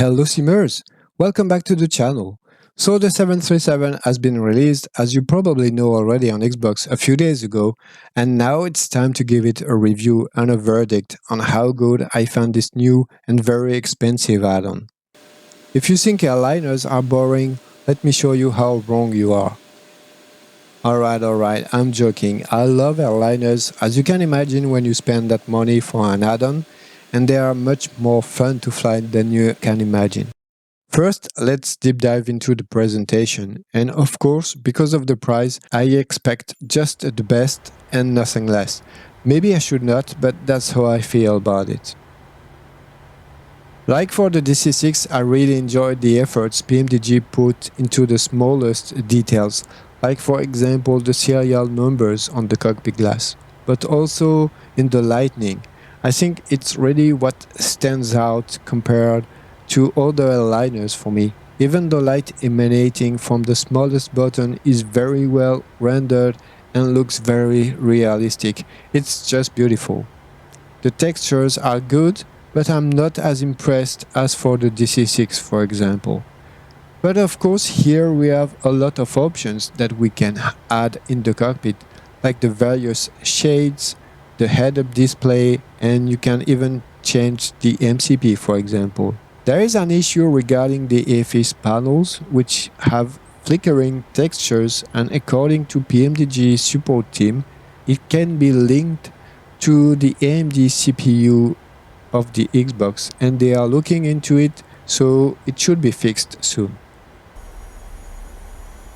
Hello Simmers! Welcome back to the channel. So the 737 has been released, as you probably know already, on Xbox a few days ago, and now it's time to give it a review and a verdict on how good I found this new and very expensive add-on. If you think airliners are boring, let me show you how wrong you are. Alright, I'm joking. I love airliners, as you can imagine when you spend that money for an add-on, and they are much more fun to fly than you can imagine. First, let's deep dive into the presentation, and of course, because of the price, I expect just the best and nothing less. Maybe I should not, but that's how I feel about it. Like for the DC-6, I really enjoyed the efforts PMDG put into the smallest details, like for example the serial numbers on the cockpit glass, but also in the lighting. I think it's really what stands out compared to other airliners for me. Even the light emanating from the smallest button is very well rendered and looks very realistic. It's just beautiful. The textures are good, but I'm not as impressed as for the DC-6, for example. But of course, here we have a lot of options that we can add in the cockpit, like the various shades, the head-up display, and you can even change the MCP, for example. There is an issue regarding the EFIS panels, which have flickering textures, and according to PMDG support team, it can be linked to the AMD CPU of the Xbox, and they are looking into it, so it should be fixed soon.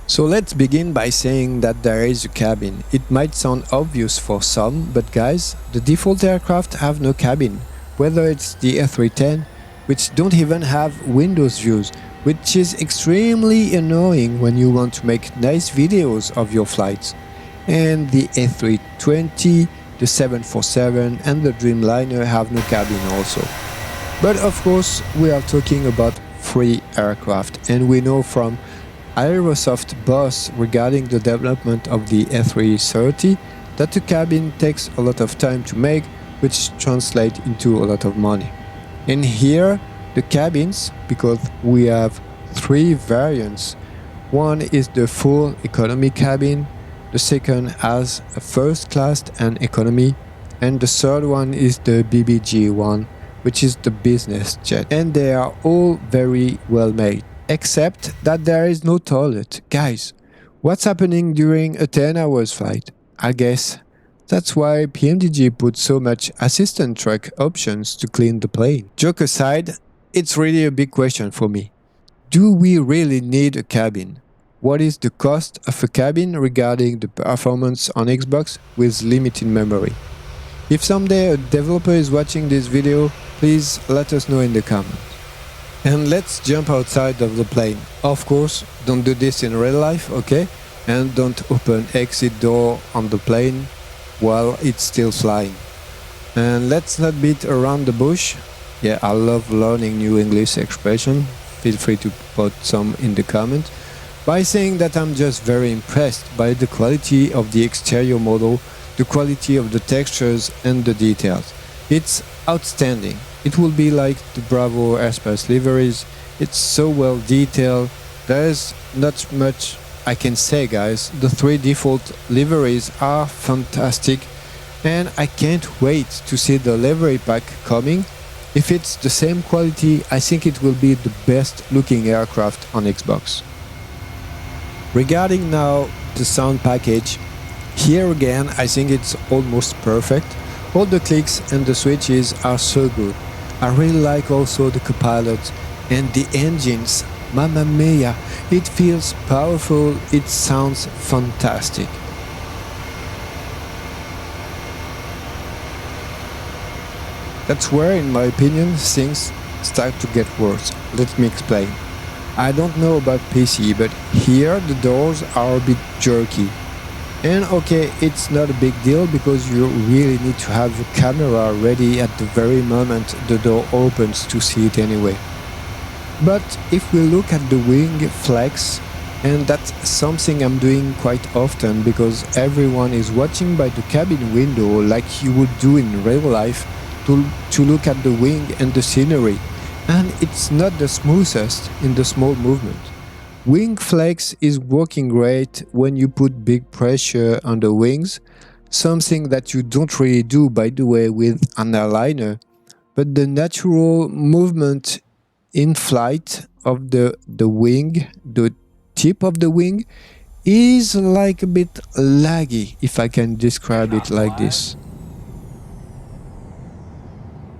So let's begin by saying that there is a cabin. It might sound obvious for some, but guys, the default aircraft have no cabin, whether it's the A310, which don't even have Windows views, which is extremely annoying when you want to make nice videos of your flights, and the A320, the 747 and the Dreamliner have no cabin also. But of course, we are talking about free aircraft, and we know from Aerosoft boss regarding the development of the A330 that the cabin takes a lot of time to make, which translates into a lot of money. And here the cabins, because we have three variants. One is the full economy cabin, the second has a first class and economy, and the third one is the BBG one, which is the business jet, and they are all very well made. Except that there is no toilet. Guys, what's happening during a 10 hours flight? I guess that's why PMDG put so much assistant truck options to clean the plane. Joke aside, it's really a big question for me. Do we really need a cabin? What is the cost of a cabin regarding the performance on Xbox with limited memory? If someday a developer is watching this video, please let us know in the comments. And let's jump outside of the plane. Of course, don't do this in real life, okay? And don't open exit door on the plane while it's still flying. And let's not beat around the bush. Yeah, I love learning new English expression. Feel free to put some in the comments. By saying that I'm just very impressed by the quality of the exterior model, the quality of the textures and the details. It's outstanding. It will be like the Bravo airspace liveries. It's so well detailed. There's not much I can say, guys. The three default liveries are fantastic, and I can't wait to see the livery pack coming. If it's the same quality, I think it will be the best looking aircraft on Xbox. Regarding now the sound package, here again I think it's almost perfect. All the clicks and the switches are so good. I really like also the copilot and the engines. Mamma mia, it feels powerful, it sounds fantastic. That's where, in my opinion, things start to get worse. Let me explain. I don't know about PC, but here the doors are a bit jerky. And okay, it's not a big deal because you really need to have your camera ready at the very moment the door opens to see it anyway. But if we look at the wing flex, and that's something I'm doing quite often because everyone is watching by the cabin window like you would do in real life to look at the wing and the scenery. and it's not the smoothest in the small movement. Wing flex is working great when you put big pressure on the wings, something that you don't really do, by the way, with an airliner, but the natural movement in flight of the wing, the tip of the wing, is like a bit laggy, if I can describe it like this.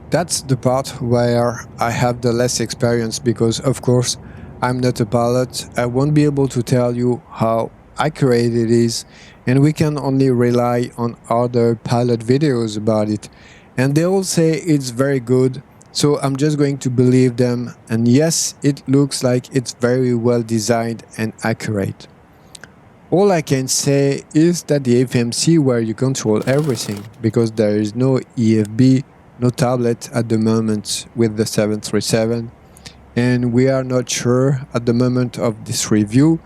That's the part where I have the less experience because, of course, I'm not a pilot. I won't be able to tell you how accurate it is, and we can only rely on other pilot videos about it. And they all say it's very good, so I'm just going to believe them. And yes, it looks like it's very well designed and accurate. All I can say is that the FMC where you control everything, because there is no EFB, no tablet at the moment with the 737, and we are not sure at the moment of this review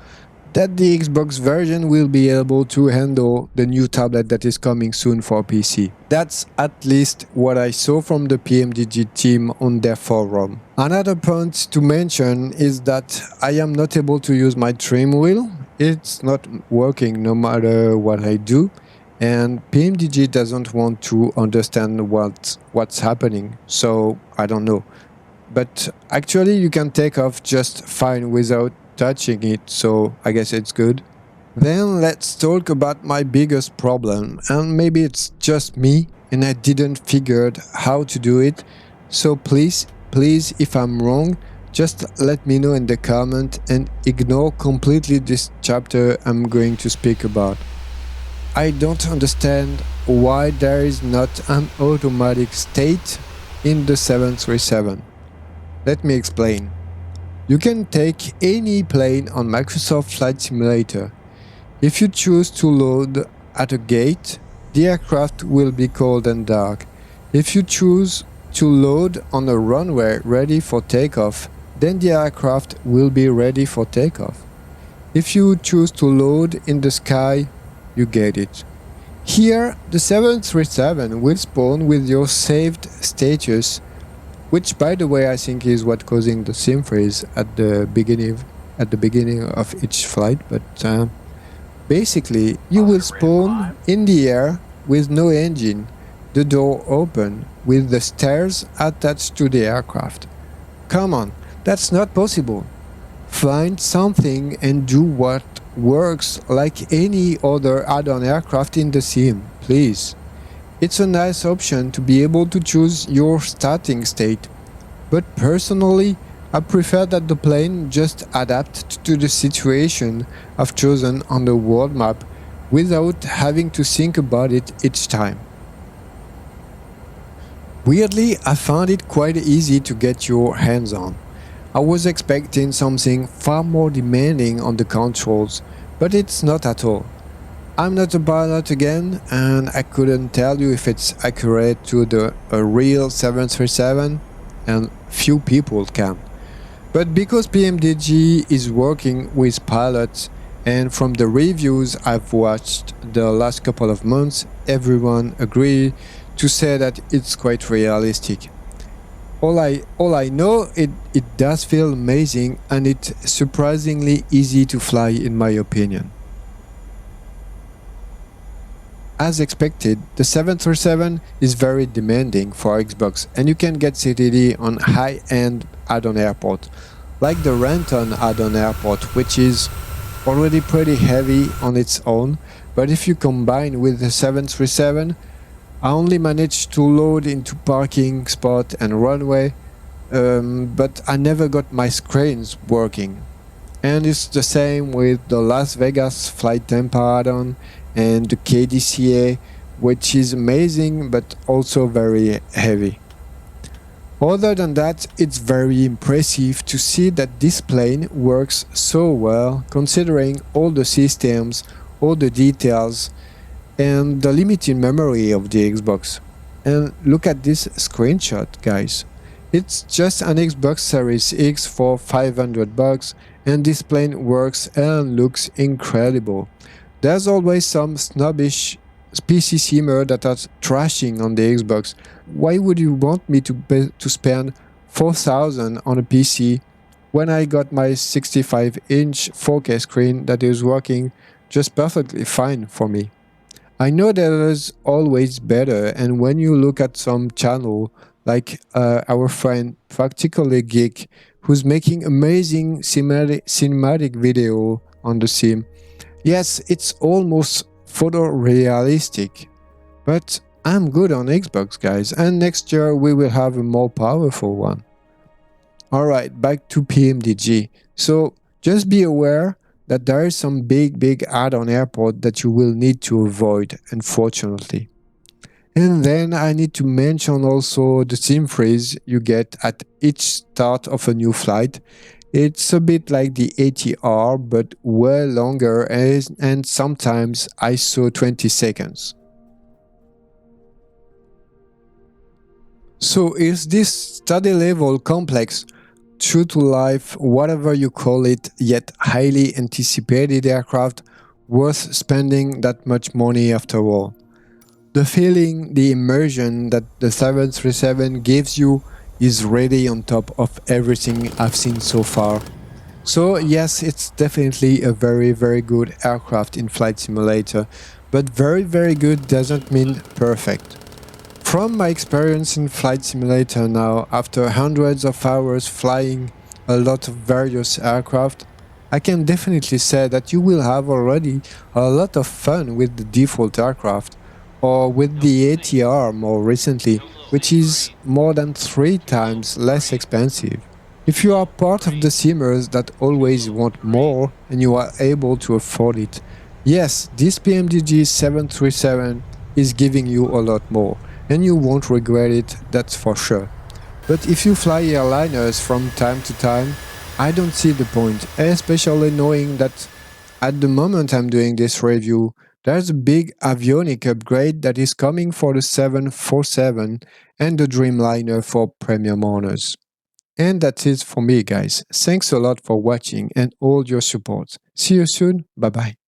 that the Xbox version will be able to handle the new tablet that is coming soon for PC. That's at least what I saw from the PMDG team on their forum. Another point to mention is that I am not able to use my trim wheel. It's not working no matter what I do, and PMDG doesn't want to understand what's happening, so I don't know. But actually you can take off just fine without touching it, so I guess it's good. Then let's talk about my biggest problem, and maybe it's just me and I didn't figure how to do it, so please if I'm wrong, just let me know in the comment and ignore completely this chapter I'm going to speak about. I don't understand why there is not an automatic state in the 737. Let me explain. You can take any plane on Microsoft Flight Simulator. If you choose to load at a gate, the aircraft will be cold and dark. If you choose to load on a runway ready for takeoff, then the aircraft will be ready for takeoff. If you choose to load in the sky, you get it. Here, the 737 will spawn with your saved status, which by the way I think is what causing the sim freeze at the beginning of each flight, but basically you will spawn in the air with no engine, the door open, with the stairs attached to the aircraft. Come on, that's not possible. Find something and do what works like any other add-on aircraft in the sim, please. It's a nice option to be able to choose your starting state, but personally I prefer that the plane just adapt to the situation I've chosen on the world map without having to think about it each time. Weirdly, I found it quite easy to get your hands on. I was expecting something far more demanding on the controls, but it's not at all. I'm not a pilot again, and I couldn't tell you if it's accurate to a real 737, and few people can. But because PMDG is working with pilots, and from the reviews I've watched the last couple of months, everyone agreed to say that it's quite realistic. All I know, it does feel amazing, and it's surprisingly easy to fly in my opinion. As expected, the 737 is very demanding for Xbox, and you can get CTD on high-end add-on airport, like the Renton add-on airport, which is already pretty heavy on its own, but if you combine with the 737, I only managed to load into parking spot and runway, but I never got my screens working. And it's the same with the Las Vegas Flight Tampa add-on and the KDCA, which is amazing but also very heavy. Other than that, it's very impressive to see that this plane works so well, considering all the systems, all the details, and the limited memory of the Xbox. And look at this screenshot, guys. It's just an Xbox Series X for $500, and this plane works and looks incredible. There's always some snobbish PC simmer that are trashing on the Xbox. Why would you want me to spend 4000 on a PC when I got my 65-inch 4K screen that is working just perfectly fine for me. I know there is always better, and when you look at some channel like our friend Practically Geek, who's making amazing cinematic video on the sim, yes, it's almost photorealistic, but I'm good on Xbox, guys, and next year we will have a more powerful one. Alright, back to PMDG. So just be aware that there is some big add-on airport that you will need to avoid, unfortunately. And then I need to mention also the sim freeze you get at each start of a new flight. It's a bit like the ATR, but way longer, and sometimes ISO 20 seconds. So is this study level complex, true to life, whatever you call it, yet highly anticipated aircraft worth spending that much money after all? The feeling, the immersion that the 737 gives you is really on top of everything I've seen so far. So yes, it's definitely a very good aircraft in Flight Simulator, but very good doesn't mean perfect. From my experience in Flight Simulator now, after hundreds of hours flying a lot of various aircraft, I can definitely say that you will have already a lot of fun with the default aircraft, or with the ATR more recently, which is more than 3 times less expensive. If you are part of the simmers that always want more and you are able to afford it, yes, this PMDG 737 is giving you a lot more, and you won't regret it, that's for sure. But if you fly airliners from time to time, I don't see the point, especially knowing that at the moment I'm doing this review, there's a big avionic upgrade that is coming for the 747 and the Dreamliner for premium owners. And that's it for me, guys. Thanks a lot for watching and all your support. See you soon. Bye bye.